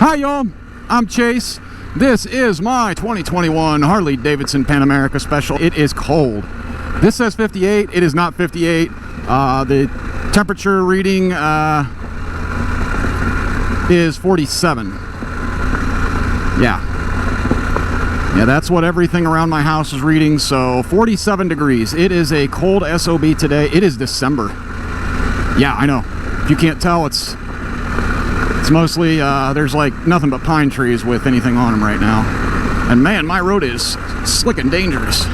Hi y'all, I'm Chase. This is my 2021 Harley-Davidson Pan America Special. It is cold. This says 58, it is not 58. The temperature reading is 47. Yeah, that's what everything around my house is reading, so 47 degrees. It is a cold SOB today. It is December. Yeah, I know. If you can't tell, it's mostly, there's like nothing but pine trees with anything on them right now. And man, my road is slick and dangerous.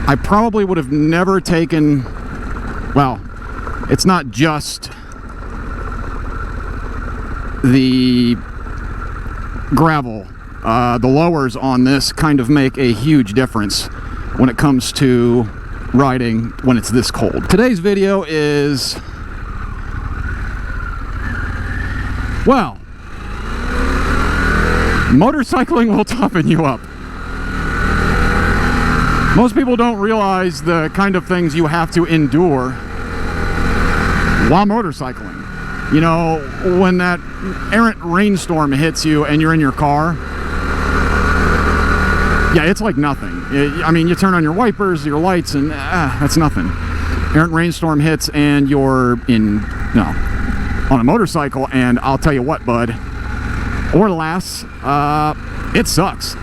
I probably would have never taken, well, it's not just the gravel. The lowers on this kind of make a huge difference when it comes to riding when it's this cold. Today's video is, well, motorcycling will toughen you up. Most people don't realize the kind of things you have to endure while motorcycling. You know, when that errant rainstorm hits you and you're in your car, yeah, it's like nothing. I mean, you turn on your wipers, your lights, and that's nothing. Errant rainstorm hits and you're on a motorcycle, and I'll tell you what, bud, or lass, it sucks.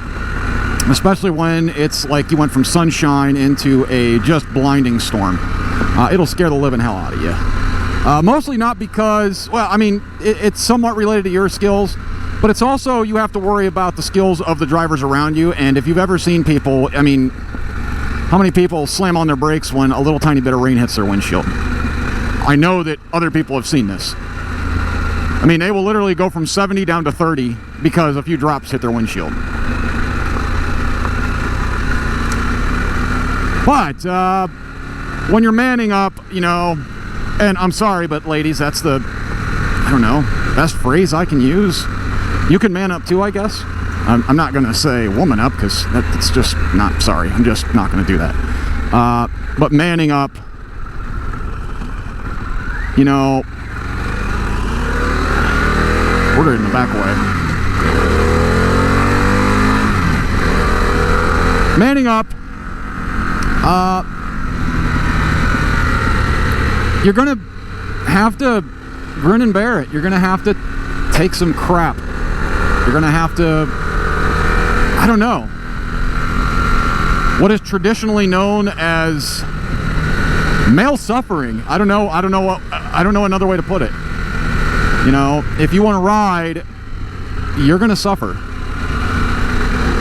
Especially when it's like you went from sunshine into a just blinding storm. It'll scare the living hell out of you. Mostly not because, well, I mean, it's somewhat related to your skills, but it's also, you have to worry about the skills of the drivers around you. And if you've ever seen people, I mean, how many people slam on their brakes when a little tiny bit of rain hits their windshield? I know that other people have seen this. I mean, they will literally go from 70 down to 30 because a few drops hit their windshield. But when you're manning up, you know, and I'm sorry, but ladies, that's the, I don't know, best phrase I can use. You can man up too, I guess. I'm not going to say woman up because that's just not, sorry, I'm just not going to do that. But manning up, you know, order it in the back way. Manning up, you're going to have to grin and bear it. You're going to have to take some crap. You're going to have to, I don't know, what is traditionally known as male suffering. I don't know another way to put it. You know, if you want to ride, you're going to suffer.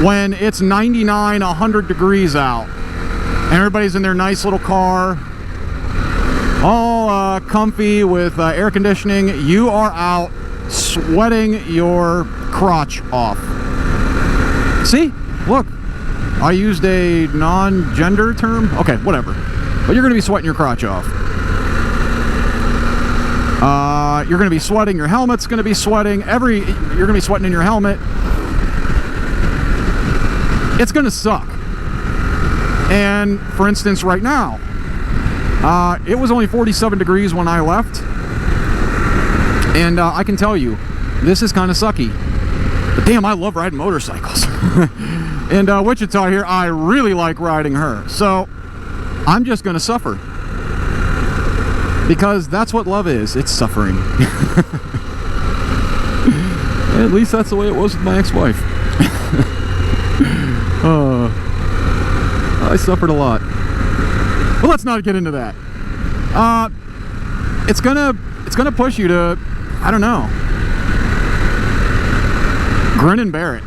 When it's 99, 100 degrees out, and everybody's in their nice little car, all comfy with air conditioning, you are out sweating your crotch off. See? Look. I used a non-gender term? Okay, whatever. But you're going to be sweating your crotch off. You're going to be sweating. Your helmet's going to be sweating. You're going to be sweating in your helmet. It's going to suck. And, for instance, right now, it was only 47 degrees when I left. And I can tell you, this is kind of sucky. But damn, I love riding motorcycles. And Wichita here, I really like riding her. So I'm just going to suffer. Because that's what love is. It's suffering. At least that's the way it was with my ex-wife. I suffered a lot. But let's not get into that. It's gonna push you to, I don't know, grin and bear it.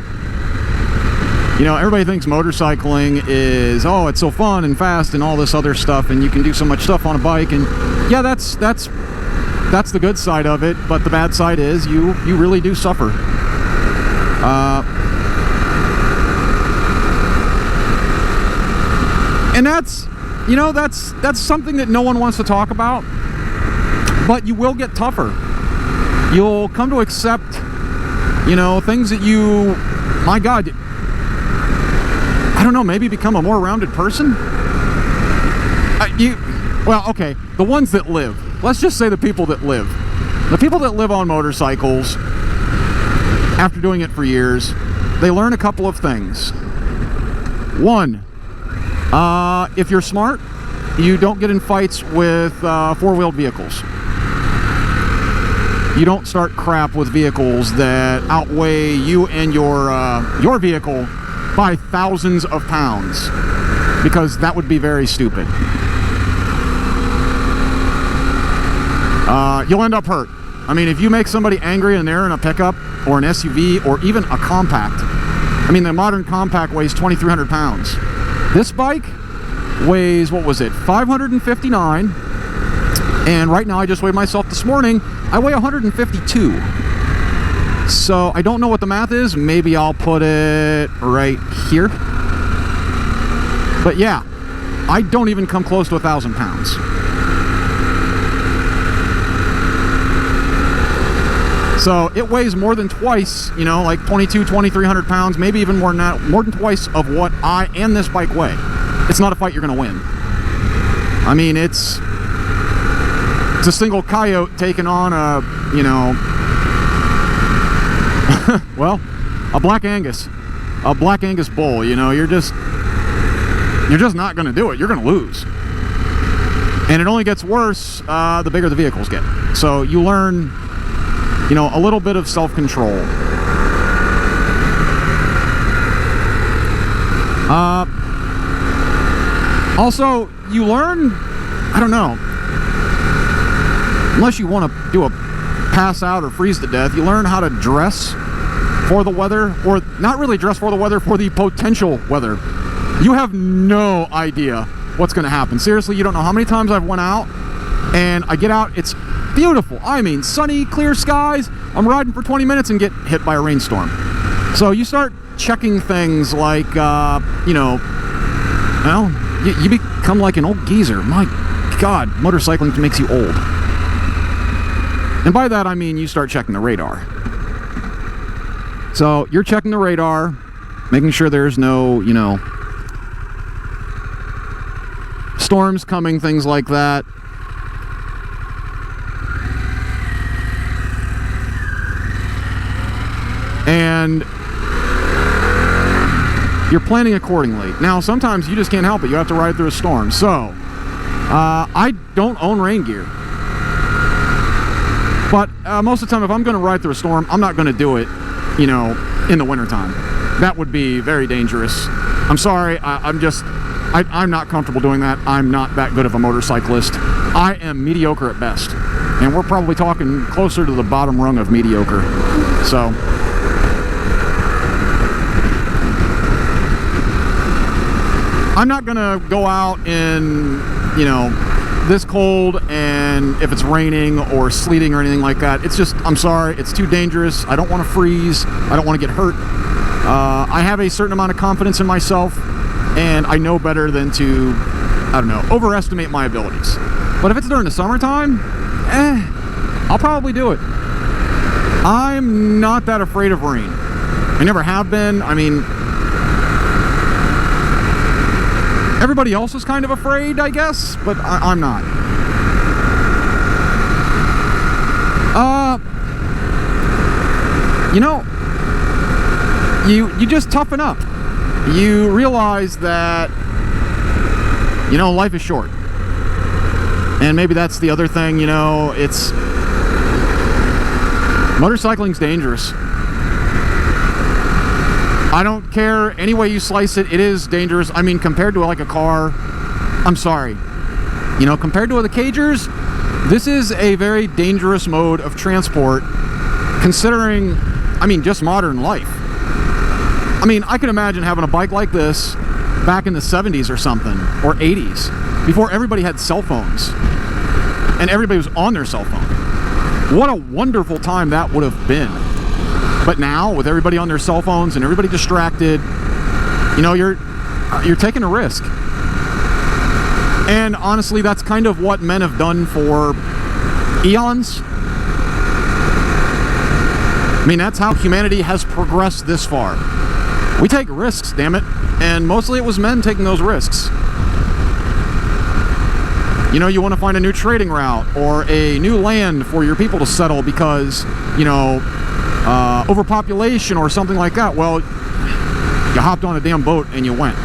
You know, everybody thinks motorcycling is, oh, it's so fun and fast and all this other stuff, and you can do so much stuff on a bike, and yeah, that's the good side of it, but the bad side is you really do suffer. And that's, you know, that's something that no one wants to talk about, but you will get tougher. You'll come to accept, you know, things that you, my God, I don't know, maybe become a more rounded person? Well, okay, the ones that live. Let's just say the people that live. The people that live on motorcycles, after doing it for years, they learn a couple of things. One, if you're smart, you don't get in fights with four-wheeled vehicles. You don't start crap with vehicles that outweigh you and your vehicle by thousands of pounds, because that would be very stupid. You'll end up hurt. I mean, if you make somebody angry and they're in a pickup or an SUV or even a compact, I mean, the modern compact weighs 2,300 pounds. This bike weighs, what was it, 559, and right now I just weighed myself this morning, I weigh 152. So I don't know what the math is. Maybe I'll put it right here. But yeah, I don't even come close to 1,000 pounds. So it weighs more than twice, you know, like 2,300 pounds, maybe even more than that, more than twice of what I and this bike weigh. It's not a fight you're going to win. I mean, it's a single coyote taking on a, you know, well, a Black Angus bull. You know, you're just not going to do it. You're going to lose. And it only gets worse the bigger the vehicles get. So you learn, you know, a little bit of self-control. Also, you learn, I don't know, unless you want to do a pass out or freeze to death, you learn how to dress for the weather, or not really dress for the weather, for the potential weather. You have no idea what's going to happen. Seriously, you don't know how many times I've went out and I get out, it's beautiful. I mean, sunny, clear skies. I'm riding for 20 minutes and get hit by a rainstorm. So you start checking things like, you know, well, you become like an old geezer. My God, motorcycling makes you old. And by that, I mean you start checking the radar. So you're checking the radar, making sure there's no, you know, storms coming, things like that. And you're planning accordingly. Now, sometimes you just can't help it. You have to ride through a storm. So, I don't own rain gear. But most of the time, if I'm going to ride through a storm, I'm not going to do it, you know, in the wintertime. That would be very dangerous. I'm sorry. I'm not comfortable doing that. I'm not that good of a motorcyclist. I am mediocre at best. And we're probably talking closer to the bottom rung of mediocre. So... I'm not gonna go out in, you know, this cold, and if it's raining or sleeting or anything like that, it's just, I'm sorry, it's too dangerous. I don't want to freeze. I don't want to get hurt. I have a certain amount of confidence in myself, and I know better than to, I don't know, overestimate my abilities. But if it's during the summertime, I'll probably do it. I'm not that afraid of rain. I never have been. I mean, everybody else is kind of afraid, I guess, but I'm not. You know, you just toughen up. You realize that, you know, life is short. And maybe that's the other thing, you know, it's... motorcycling's dangerous. I don't care any way you slice it, it is dangerous. I mean, compared to like a car, I'm sorry. You know, compared to the cagers, this is a very dangerous mode of transport, considering, I mean, just modern life. I mean, I can imagine having a bike like this back in the 70s or something, or 80s, before everybody had cell phones, and everybody was on their cell phone. What a wonderful time that would have been. But now, with everybody on their cell phones and everybody distracted, you know, you're taking a risk. And honestly, that's kind of what men have done for eons. I mean, that's how humanity has progressed this far. We take risks, damn it. And mostly it was men taking those risks. You know, you want to find a new trading route or a new land for your people to settle because, you know, overpopulation or something like that, well, you hopped on a damn boat and you went.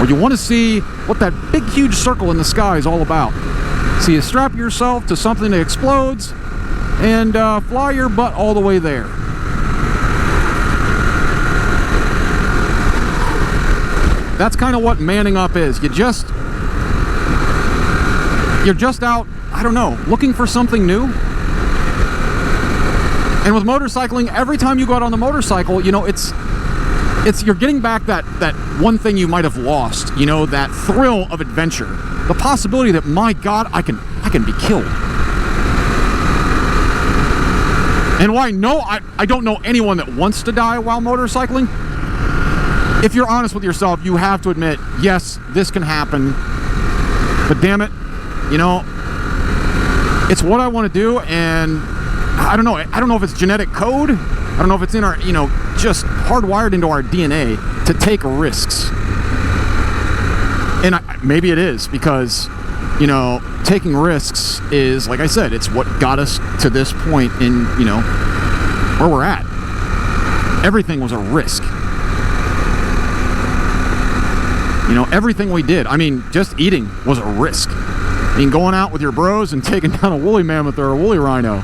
Or you want to see what that big, huge circle in the sky is all about. So you strap yourself to something that explodes and fly your butt all the way there. That's kind of what manning up is. You're just out, I don't know, looking for something new. And with motorcycling, every time you go out on the motorcycle, you know, it's you're getting back that one thing you might have lost, you know, that thrill of adventure, the possibility that, my God, I can be killed. And why? No, I don't know anyone that wants to die while motorcycling. If you're honest with yourself, you have to admit, yes, this can happen, but damn it, you know, it's what I want to do, and I don't know if it's genetic code. I don't know if it's in our, you know, just hardwired into our DNA to take risks. And maybe it is, because, you know, taking risks is, like I said, it's what got us to this point in, you know, where we're at. Everything was a risk. You know, everything we did. I mean, just eating was a risk. I mean, going out with your bros and taking down a woolly mammoth or a woolly rhino.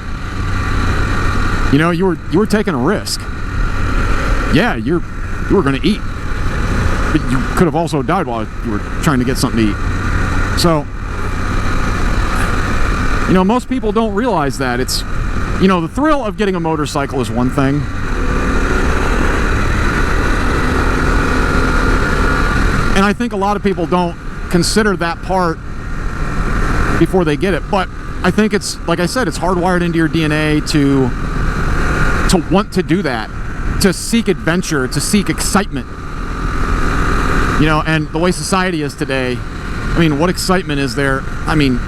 You know, you were taking a risk. Yeah, you were going to eat, but you could have also died while you were trying to get something to eat. So, you know, most people don't realize that. It's, you know, the thrill of getting a motorcycle is one thing. And I think a lot of people don't consider that part before they get it. But I think it's, like I said, it's hardwired into your DNA to want to do that, to seek adventure, to seek excitement. You know, and the way society is today, I mean, what excitement is there? I mean,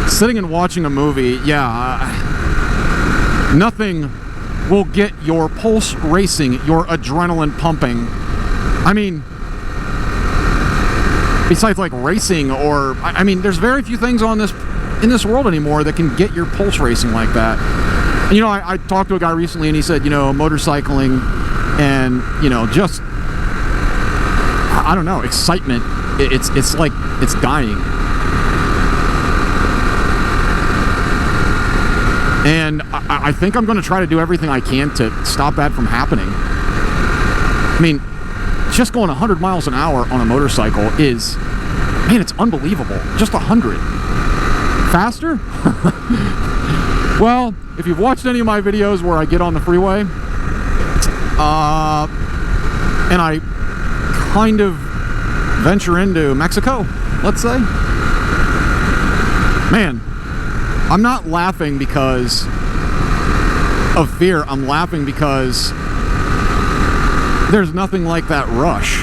sitting and watching a movie, yeah, nothing will get your pulse racing, your adrenaline pumping. I mean, besides like racing, or I mean, there's very few things in this world anymore that can get your pulse racing like that. And, you know, I talked to a guy recently, and he said, you know, motorcycling and, you know, just, I don't know, excitement, it's like it's dying. And I think I'm going to try to do everything I can to stop that from happening. I mean, just going 100 miles an hour on a motorcycle is, man, it's unbelievable. Just 100. Faster? Well, if you've watched any of my videos where I get on the freeway, and I kind of venture into Mexico, let's say, man, I'm not laughing because of fear. I'm laughing because there's nothing like that rush,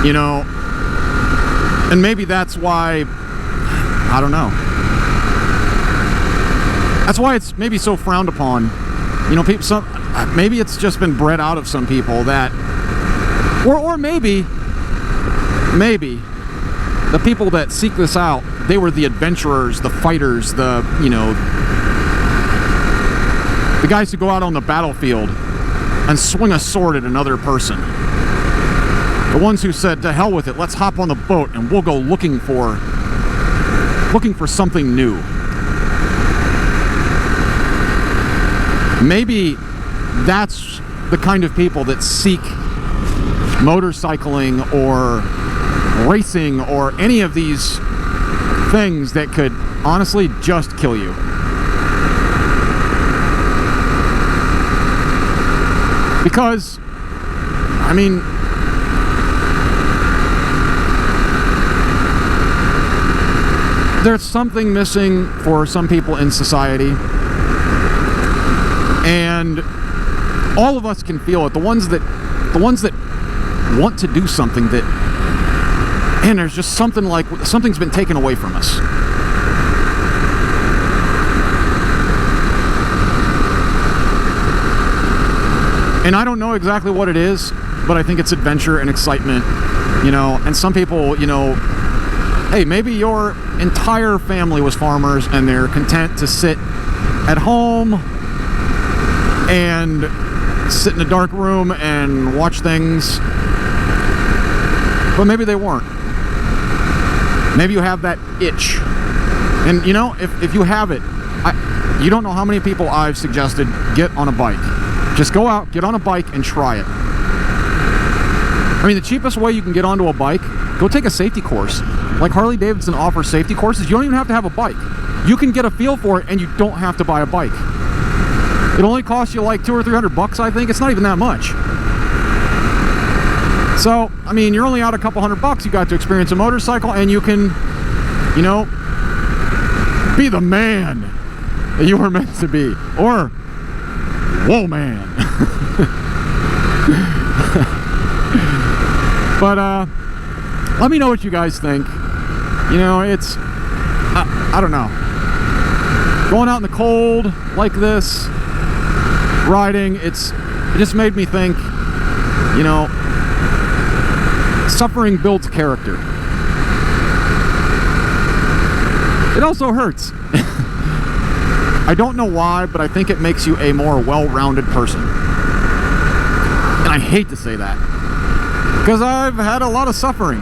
you know. And maybe that's why, I don't know, that's why it's maybe so frowned upon, you know. People, maybe it's just been bred out of some people that, or maybe the people that seek this out, they were the adventurers, the fighters, the, you know, the guys who go out on the battlefield and swing a sword at another person. The ones who said, to hell with it, let's hop on the boat and we'll go looking for something new. Maybe that's the kind of people that seek motorcycling or racing or any of these things that could honestly just kill you. Because, I mean, there's something missing for some people in society, and all of us can feel it. The ones that want to do something, that, and there's just something like something's been taken away from us. And I don't know exactly what it is, but I think it's adventure and excitement, you know. And some people, you know, hey, maybe your entire family was farmers and they're content to sit at home and sit in a dark room and watch things. But maybe they weren't. Maybe you have that itch. And you know, if you have it, you don't know how many people I've suggested get on a bike. Just go out, get on a bike, and try it. I mean, the cheapest way you can get onto a bike, go take a safety course. Like Harley-Davidson offers safety courses. You don't even have to have a bike. You can get a feel for it, and you don't have to buy a bike. It only costs you like $200 or $300, I think. It's not even that much. So, I mean, you're only out a couple $100. You got to experience a motorcycle, and you can, you know, be the man that you were meant to be. Or, whoa, man. But, let me know what you guys think. You know, it's, I don't know. Going out in the cold like this, riding, it just made me think, you know, suffering builds character. It also hurts. I don't know why, but I think it makes you a more well-rounded person. And I hate to say that, because I've had a lot of suffering.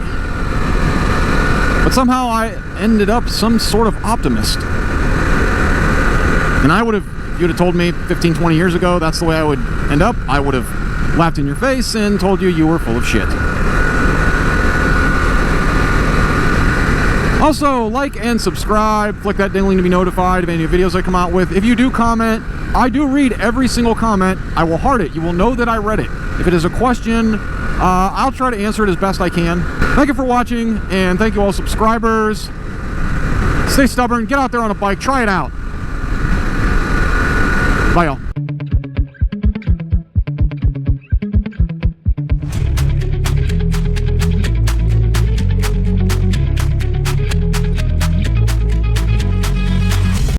But somehow I ended up some sort of optimist. And I would have, if you'd have told me 15, 20 years ago that's the way I would end up, I would have laughed in your face and told you you were full of shit. Also, like and subscribe, click that ding to be notified of any videos I come out with. If you do comment, I do read every single comment. I will heart it. You will know that I read it. If it is a question, I'll try to answer it as best I can. Thank you for watching, and thank you all subscribers. Stay stubborn, get out there on a bike, try it out. Bye, y'all.